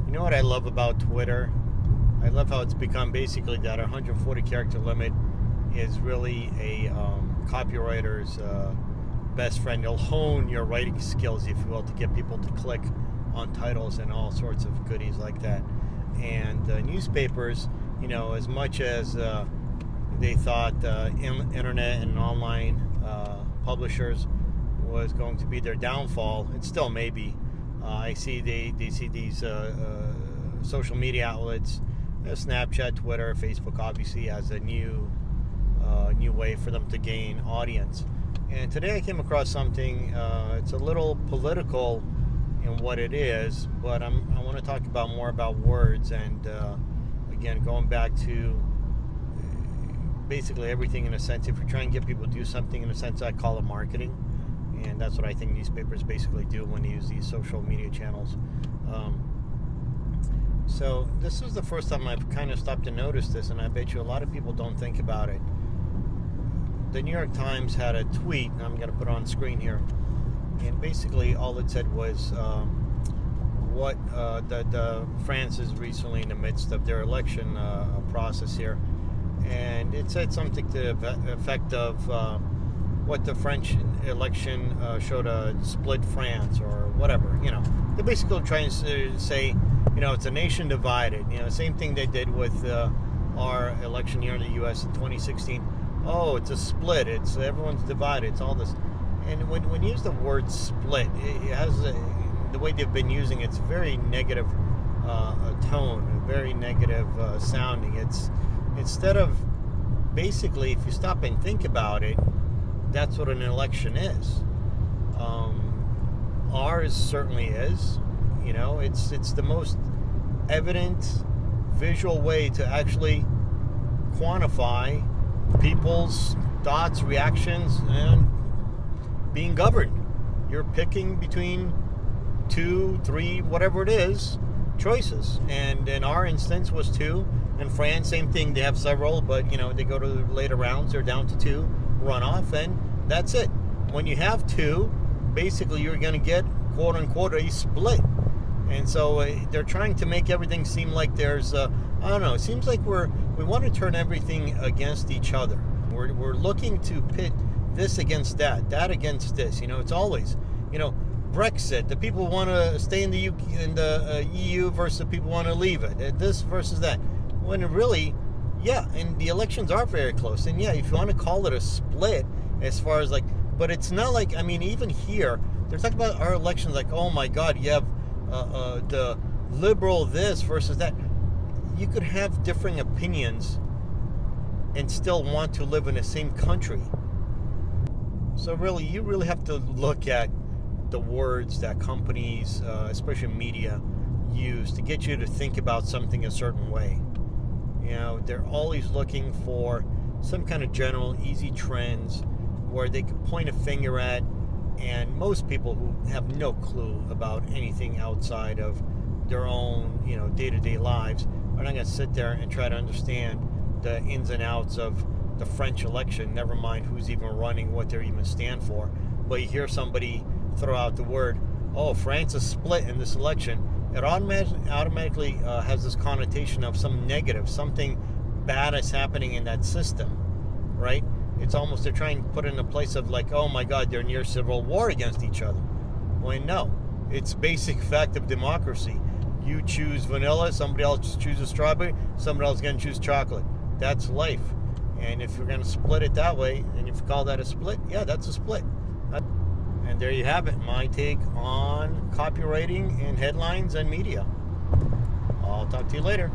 You know what I love about Twitter? I love how it's become basically that 140 character limit is really a copywriter's best friend. It'll hone your writing skills, if you will, to get people to click on titles and all sorts of goodies like that. And newspapers, as much as they thought internet and online publishers was going to be their downfall, it still may be. I see they see these social media outlets, Snapchat, Twitter, Facebook, obviously, as a new way for them to gain audience. And today I came across something. It's a little political in what it is, but I want to talk about more about words, and again, going back to basically everything in a sense. If you're trying to get people to do something, in a sense, I call it marketing. And that's what I think newspapers basically do when they use these social media channels. So this is the first time I've kind of stopped to notice this, and I bet you a lot of people don't think about it. The New York Times had a tweet, and I'm going to put it on screen here, and basically all it said was what France is recently in the midst of their election process here, and it said something to the effect of what the French election showed a split France or whatever. They're basically trying to say, it's a nation divided. Same thing they did with our election here in the U.S. in 2016. Oh, it's a split. Everyone's divided. It's all this. And when you use the word split, it has the way they've been using it's very negative tone, very negative sounding. It's instead of basically, if you stop and think about it, that's what an election is. Ours certainly is. It's the most evident visual way to actually quantify people's thoughts, reactions, and being governed. You're picking between 2, 3, whatever it is, choices. And in our instance was 2. In France, same thing. They have several, but they go to the later rounds. They're down to 2 runoff, and that's it. When you have 2, basically you're going to get quote unquote a split. And so they're trying to make everything seem like there's I don't know, it seems like we want to turn everything against each other. We're looking to pit this against that against this. It's always, Brexit, the people want to stay in the EU versus the people want to leave it. This versus that. When really, and the elections are very close. And if you want to call it a split, as far as but it's not like, even here, they're talking about our elections like, oh my God, you have the liberal this versus that. You could have differing opinions and still want to live in the same country. So really, you really have to look at the words that companies, especially media, use to get you to think about something a certain way. They're always looking for some kind of general, easy trends where they can point a finger at, and most people who have no clue about anything outside of their own, day-to-day lives are not going to sit there and try to understand the ins and outs of the French election, never mind who's even running, what they even stand for. But you hear somebody throw out the word, oh, France is split in this election, it automatically has this connotation of some negative, something bad is happening in that system, right? It's almost they're trying to put it in a place of oh my God, they're near civil war against each other. When no, it's basic fact of democracy. You choose vanilla, somebody else chooses strawberry, somebody else is going to choose chocolate. That's life. And if you're going to split it that way, and if you call that a split, that's a split. And there you have it, my take on copywriting and headlines and media. I'll talk to you later.